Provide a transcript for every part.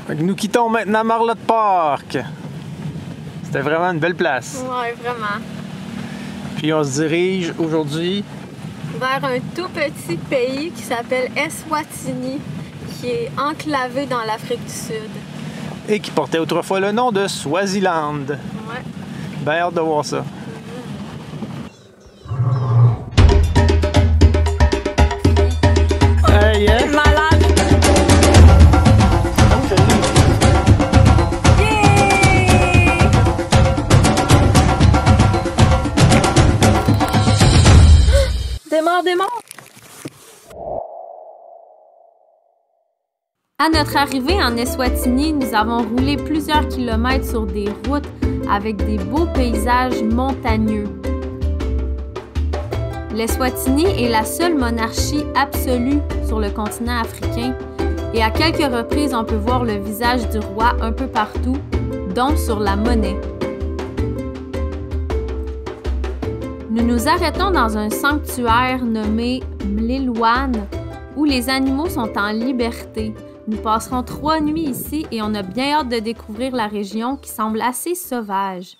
Fait que nous quittons maintenant Marlotte Park. C'était vraiment une belle place. Ouais, vraiment. Puis on se dirige aujourd'hui Vers un tout petit pays qui s'appelle Eswatini, qui est enclavé dans l'Afrique du Sud. et qui portait autrefois le nom de Swaziland. Ouais. Ben hâte de voir ça. Hey, yeah. Malade! Yeah! Démarre, démarre! À notre arrivée en Eswatini, nous avons roulé plusieurs kilomètres sur des routes avec des beaux paysages montagneux. L'Eswatini est la seule monarchie absolue sur le continent africain et à quelques reprises on peut voir le visage du roi un peu partout, dont sur la monnaie. Nous nous arrêtons dans un sanctuaire nommé Mlilwane où les animaux sont en liberté. Nous passerons 3 nuits ici et on a bien hâte de découvrir la région qui semble assez sauvage.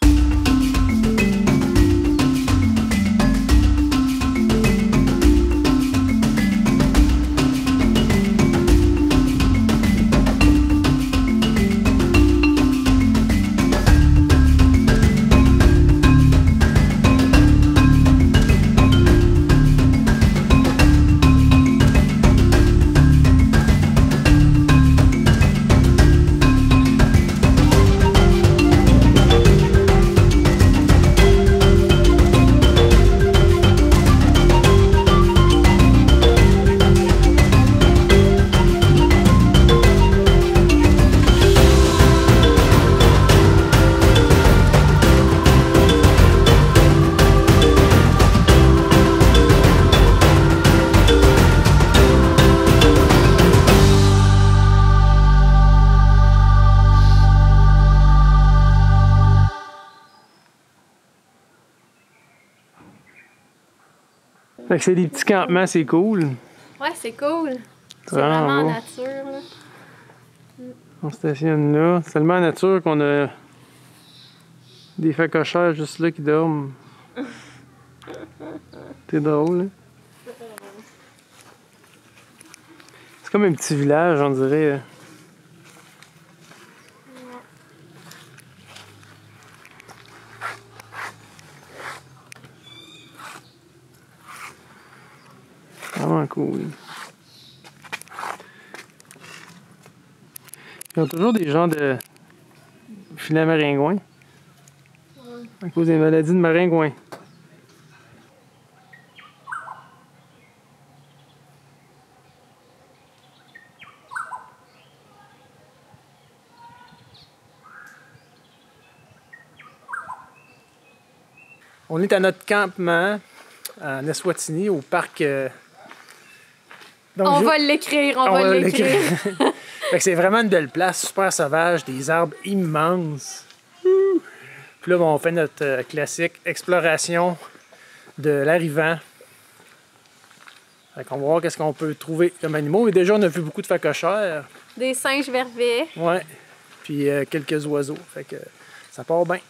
Fait que c'est des petits campements, c'est cool. Ouais, c'est cool. C'est Vraiment vraiment en beau. nature, là. On stationne là. C'est tellement nature qu'on a des facochères juste là qui dorment. C'est drôle, hein? C'est comme un petit village, on dirait. Vraiment cool. Ils ont toujours des gens de filets maringouins. À cause des maladies de maringouins. On est à notre campement en Eswatini, au parc. Donc, On va l'écrire, on va l'écrire. Fait que c'est vraiment une belle place, super sauvage, des arbres immenses. Ouh. Puis là, bon, on fait notre classique exploration de l'arrivant. Fait qu'on va voir qu'est-ce qu'on peut trouver comme animaux. Et déjà, on a vu beaucoup de facochères. Des singes vervets. Ouais. Puis quelques oiseaux. Fait que ça part bien.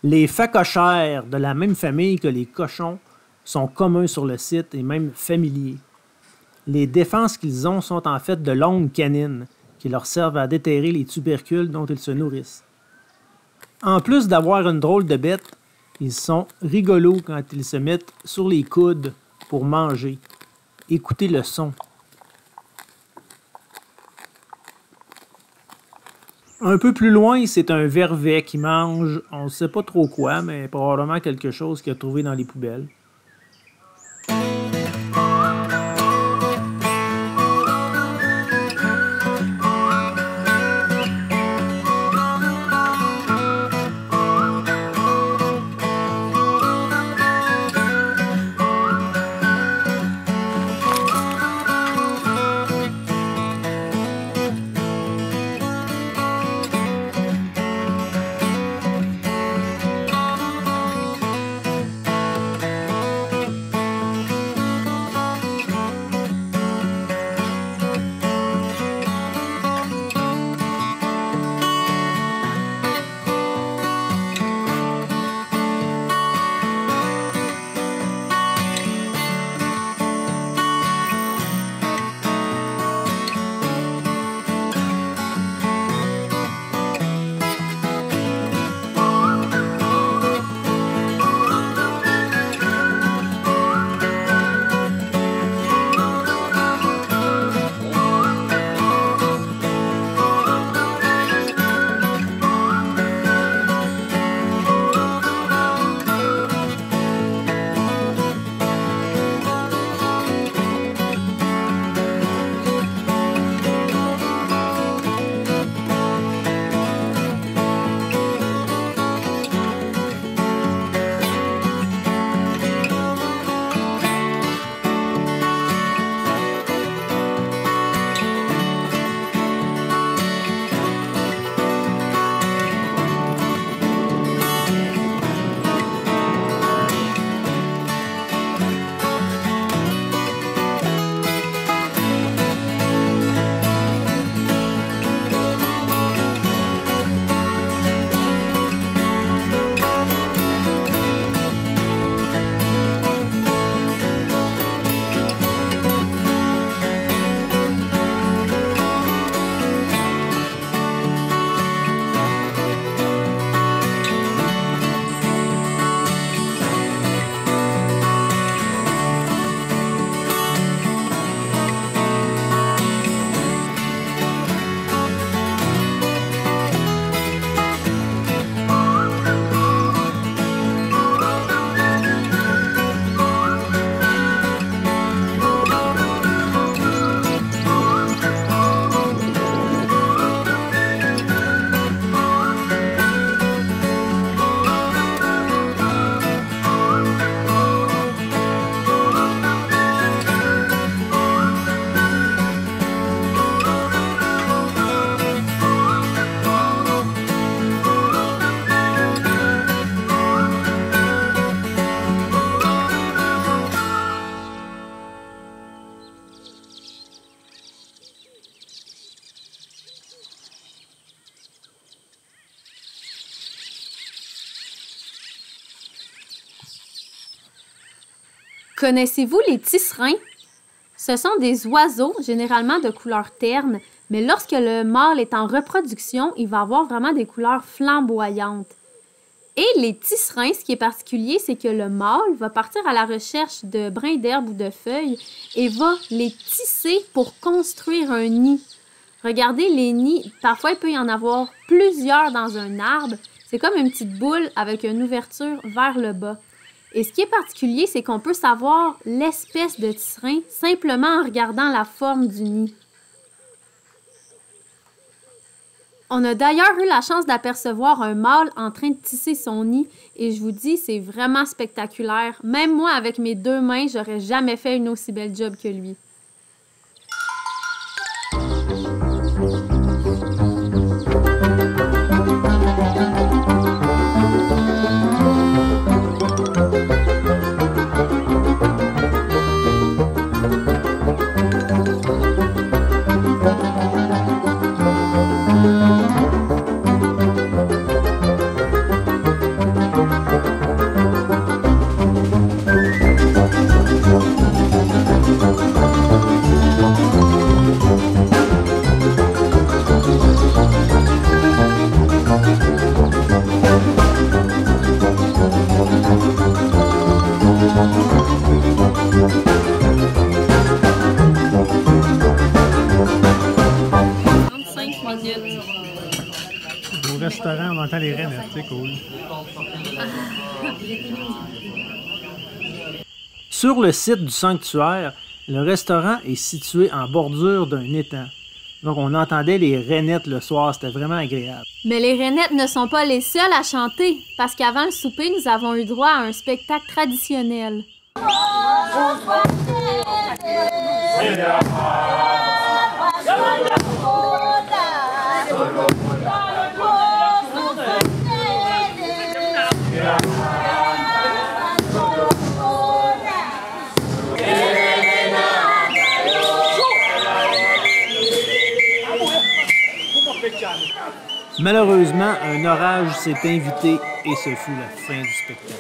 Les facochères, de la même famille que les cochons, sont communs sur le site et même familiers. Les défenses qu'ils ont sont en fait de longues canines qui leur servent à déterrer les tubercules dont ils se nourrissent. En plus d'avoir une drôle de bête, ils sont rigolos quand ils se mettent sur les coudes pour manger. Écoutez le son. Un peu plus loin, c'est un vervet qui mange, on ne sait pas trop quoi, mais probablement quelque chose qu'il a trouvé dans les poubelles. Connaissez-vous les tisserins? Ce sont des oiseaux, généralement de couleur terne, mais lorsque le mâle est en reproduction, il va avoir vraiment des couleurs flamboyantes. Et les tisserins, ce qui est particulier, c'est que le mâle va partir à la recherche de brins d'herbe ou de feuilles et va les tisser pour construire un nid. Regardez les nids, parfois il peut y en avoir plusieurs dans un arbre. C'est comme une petite boule avec une ouverture vers le bas. Et ce qui est particulier, c'est qu'on peut savoir l'espèce de tisserin simplement en regardant la forme du nid. On a d'ailleurs eu la chance d'apercevoir un mâle en train de tisser son nid et je vous dis, c'est vraiment spectaculaire. Même moi, avec mes 2 mains, j'aurais jamais fait une aussi belle job que lui. Au restaurant, on entend les rennes, c'est cool. Sur le site du sanctuaire, le restaurant est situé en bordure d'un étang. Donc on entendait les rennettes le soir, c'était vraiment agréable. Mais les rennettes ne sont pas les seules à chanter, parce qu'avant le souper, nous avons eu droit à un spectacle traditionnel. Malheureusement, un orage s'est invité et ce fut la fin du spectacle.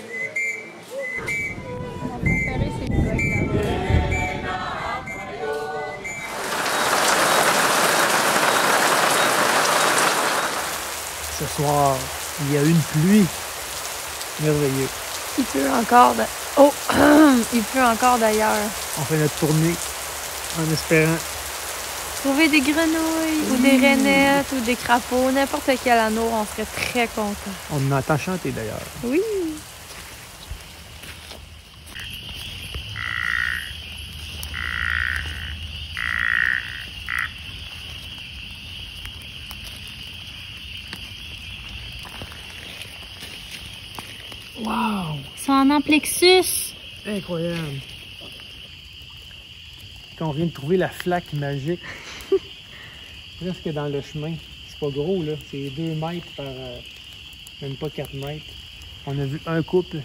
Ce soir, il y a une pluie. Merveilleux. Il pleut encore Oh! Il pleut encore d'ailleurs. On fait notre tournée en espérant. Trouver des grenouilles ou des rennettes ou des crapauds, n'importe quel anneau, on serait très contents. On en entend chanter d'ailleurs. Oui! Wow! Ils sont en amplexus! Incroyable! Quand on vient de trouver la flaque magique, presque dans le chemin. C'est pas gros, là. C'est 2 mètres par même pas 4 mètres. On a vu un couple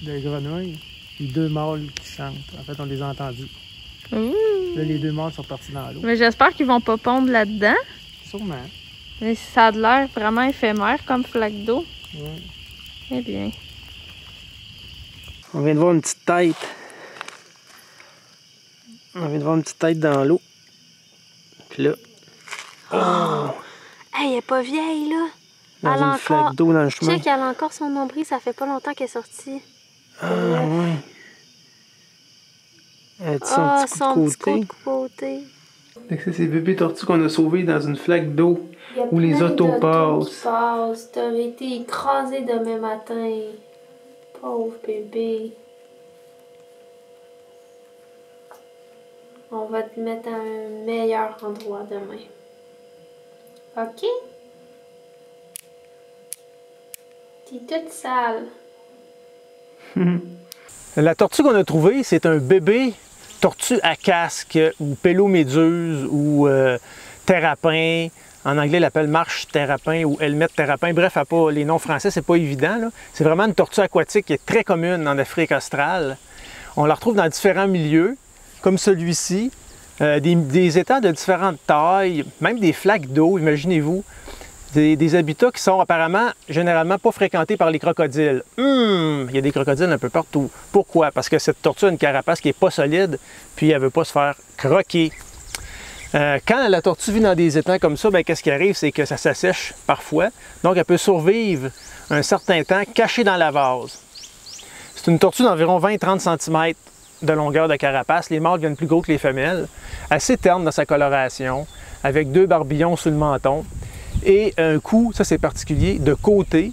de grenouilles et 2 mâles qui chantent. En fait, on les a entendus. Ouh. Là, les 2 mâles sont partis dans l'eau. Mais j'espère qu'ils vont pas pondre là-dedans. Sûrement. Mais ça a l'air vraiment éphémère comme flaque d'eau. Ouais. Eh bien. On vient de voir une petite tête. On vient de voir une petite tête dans l'eau. Puis là. Oh! Hey, elle est pas vieille, là! Dans une flaque d'eau dans le chemin. Check, elle a encore son nombril, ça fait pas longtemps qu'elle est sortie. Ah, ouais. Elle a son petit coup de côté. C'est ces bébés tortues qu'on a sauvés dans une flaque d'eau où les autos passent. T'aurais été écrasé demain matin. Pauvre bébé. On va te mettre à un meilleur endroit demain. OK? T'es toute sale. La tortue qu'on a trouvée, c'est un bébé tortue à casque ou péloméduse ou terrapin. En anglais, ils l'appellent marche terrapin ou helmet terrapin. Bref, les noms français, c'est pas évident. C'est vraiment une tortue aquatique qui est très commune en Afrique australe. On la retrouve dans différents milieux, comme celui-ci. Des étangs de différentes tailles, même des flaques d'eau, imaginez-vous. Des habitats qui sont apparemment, généralement, pas fréquentés par les crocodiles. Il y a des crocodiles un peu partout. Pourquoi? Parce que cette tortue a une carapace qui n'est pas solide, puis elle ne veut pas se faire croquer. Quand la tortue vit dans des étangs comme ça, qu'est-ce qui arrive? C'est que ça s'assèche parfois. Donc, elle peut survivre un certain temps cachée dans la vase. C'est une tortue d'environ 20-30 cm de longueur de carapace. Les mâles viennent plus gros que les femelles. Assez terne dans sa coloration, avec 2 barbillons sous le menton. Et un cou, ça c'est particulier, de côté.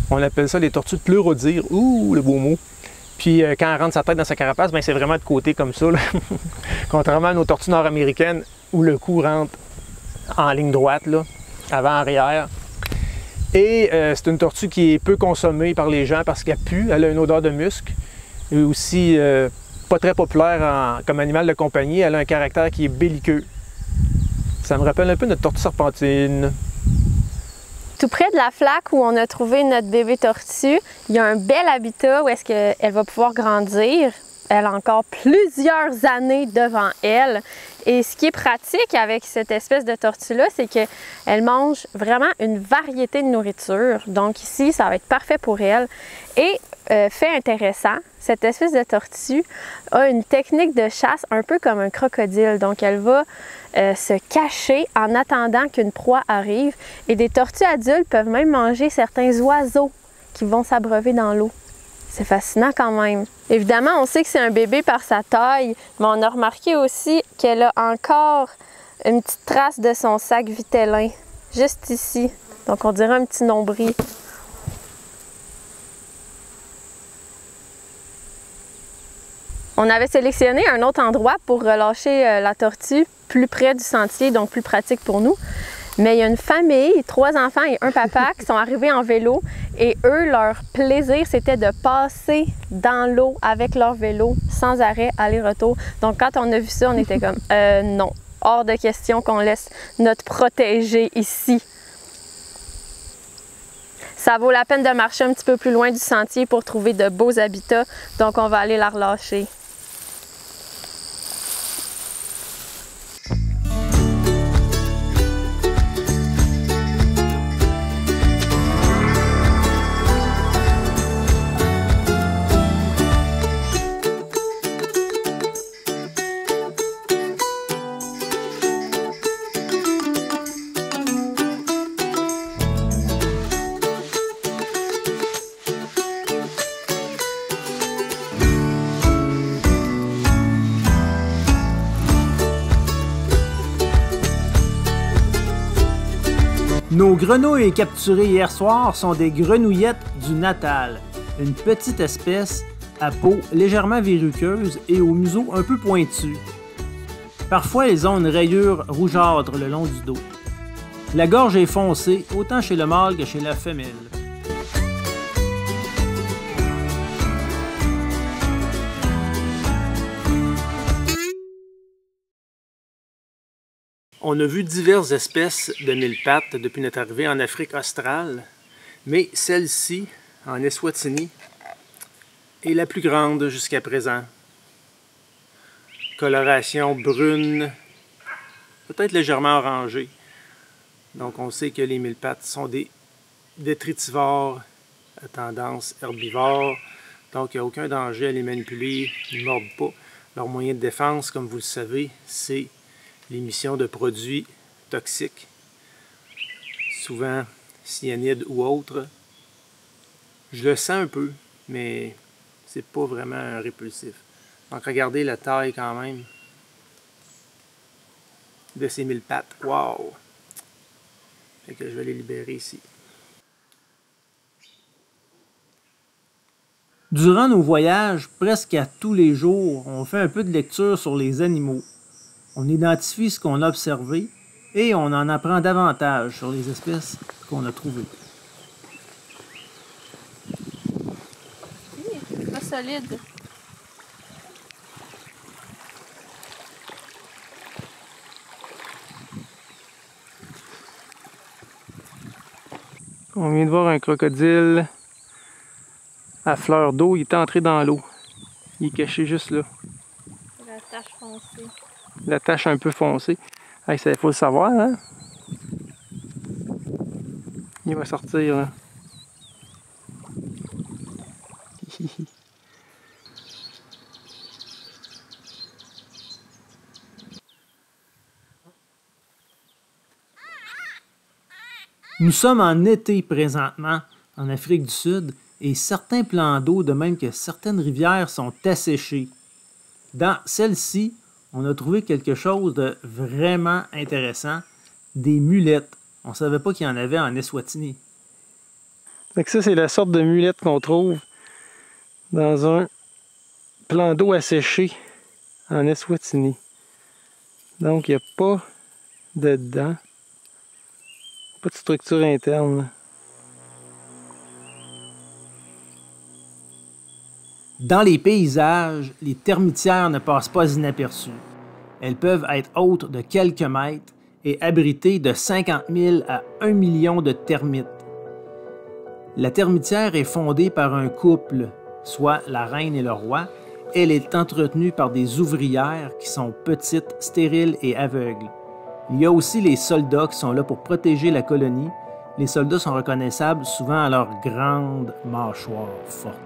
On appelle ça les tortues de pleurodire. Ouh, le beau mot. Puis quand elle rentre sa tête dans sa carapace, c'est vraiment de côté comme ça. Là. Contrairement à nos tortues nord-américaines, où le cou rentre en ligne droite, là, avant-arrière. Et c'est une tortue qui est peu consommée par les gens parce qu'elle pue, elle a une odeur de musc. Et aussi pas très populaire comme animal de compagnie, elle a un caractère qui est belliqueux. Ça me rappelle un peu notre tortue serpentine. Tout près de la flaque où on a trouvé notre bébé tortue, il y a un bel habitat où est-ce qu'elle va pouvoir grandir. Elle a encore plusieurs années devant elle. Et ce qui est pratique avec cette espèce de tortue-là, c'est qu'elle mange vraiment une variété de nourriture. Donc ici, ça va être parfait pour elle. Et fait intéressant, cette espèce de tortue a une technique de chasse un peu comme un crocodile. Donc elle va se cacher en attendant qu'une proie arrive. Et des tortues adultes peuvent même manger certains oiseaux qui vont s'abreuver dans l'eau. C'est fascinant quand même. Évidemment, on sait que c'est un bébé par sa taille, mais on a remarqué aussi qu'elle a encore une petite trace de son sac vitellin, juste ici. Donc on dirait un petit nombril. On avait sélectionné un autre endroit pour relâcher la tortue plus près du sentier, donc plus pratique pour nous. Mais il y a une famille, 3 enfants et un papa qui sont arrivés en vélo et eux, leur plaisir, c'était de passer dans l'eau avec leur vélo sans arrêt, aller-retour. Donc quand on a vu ça, on était comme non, hors de question qu'on laisse notre protégé ici. Ça vaut la peine de marcher un petit peu plus loin du sentier pour trouver de beaux habitats, donc on va aller la relâcher. Nos grenouilles capturées hier soir sont des grenouillettes du Natal, une petite espèce à peau légèrement verruqueuse et au museau un peu pointu. Parfois, elles ont une rayure rougeâtre le long du dos. La gorge est foncée, autant chez le mâle que chez la femelle. On a vu diverses espèces de mille-pattes depuis notre arrivée en Afrique australe, mais celle-ci, en Eswatini, est la plus grande jusqu'à présent. Coloration brune, peut-être légèrement orangée. Donc on sait que les mille-pattes sont des détritivores à tendance herbivore, donc il n'y a aucun danger à les manipuler, ils ne mordent pas. Leur moyen de défense, comme vous le savez, c'est l'émission de produits toxiques, souvent cyanides ou autres. Je le sens un peu, mais c'est pas vraiment répulsif. Donc regardez la taille quand même de ces mille-pattes. Wow! Fait que je vais les libérer ici. Durant nos voyages, presque à tous les jours, on fait un peu de lecture sur les animaux. On identifie ce qu'on a observé et on en apprend davantage sur les espèces qu'on a trouvées. C'est pas solide. On vient de voir un crocodile à fleur d'eau. Il était entré dans l'eau. Il est caché juste là. La tache foncée. La tache un peu foncée. Hey, ça, il faut le savoir, hein? Il va sortir là. Nous sommes en été présentement en Afrique du Sud et certains plans d'eau, de même que certaines rivières, sont asséchés. Dans celle-ci, on a trouvé quelque chose de vraiment intéressant, des mulettes. On ne savait pas qu'il y en avait en Eswatini. Donc ça, c'est la sorte de mulette qu'on trouve dans un plan d'eau asséché en Eswatini. Donc, il n'y a pas de dents, pas de structure interne. Là. Dans les paysages, les termitières ne passent pas inaperçues. Elles peuvent être hautes de quelques mètres et abriter de 50 000 à 1 million de termites. La termitière est fondée par un couple, soit la reine et le roi. Elle est entretenue par des ouvrières qui sont petites, stériles et aveugles. Il y a aussi les soldats qui sont là pour protéger la colonie. Les soldats sont reconnaissables souvent à leur grande mâchoire forte.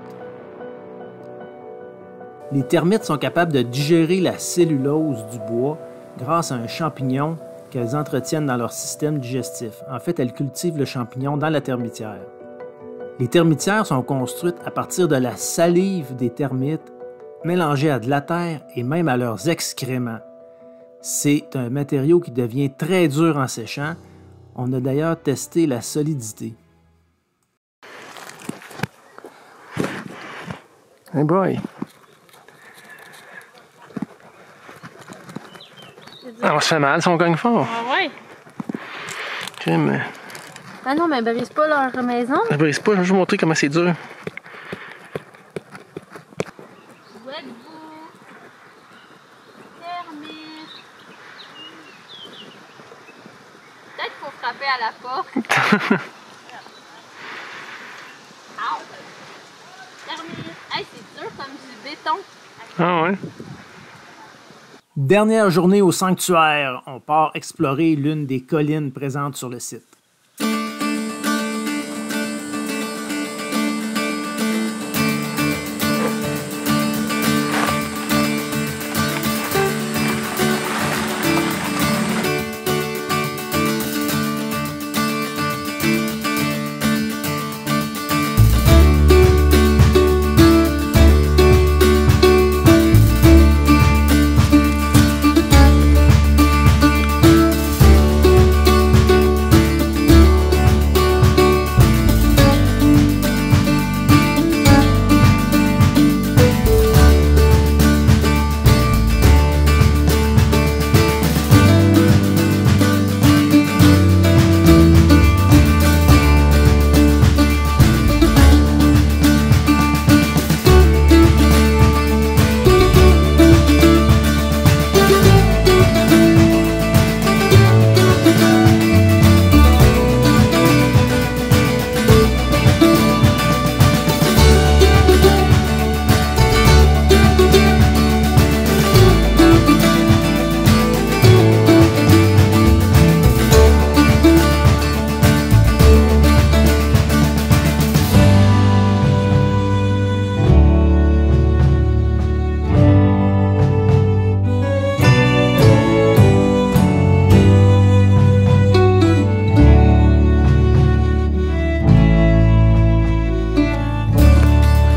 Les termites sont capables de digérer la cellulose du bois grâce à un champignon qu'elles entretiennent dans leur système digestif. En fait, elles cultivent le champignon dans la termitière. Les termitières sont construites à partir de la salive des termites, mélangée à de la terre et même à leurs excréments. C'est un matériau qui devient très dur en séchant. On a d'ailleurs testé la solidité. Hey boy! Ah, on se fait mal si on gagne fort. Ah ouais? Okay, mais... Ah non, mais brise pas leur maison. Ça brise pas, je vais vous montrer comment c'est dur. Où êtes-vous? Termite. Peut-être qu'il faut frapper à la porte. Termite. Hey, c'est dur comme du béton. Ah ouais? Dernière journée au sanctuaire, on part explorer l'une des collines présentes sur le site.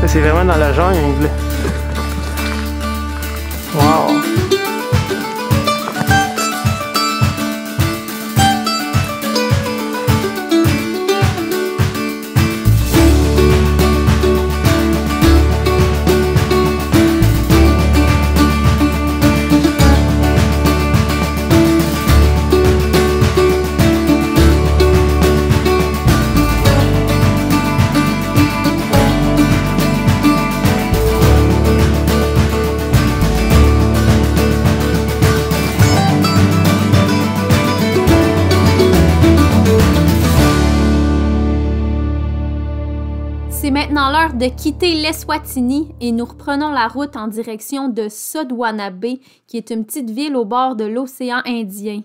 C'est vraiment dans la jungle. Wow! C'est maintenant l'heure de quitter l'Eswatini et nous reprenons la route en direction de Sodwana Bay, qui est une petite ville au bord de l'océan Indien.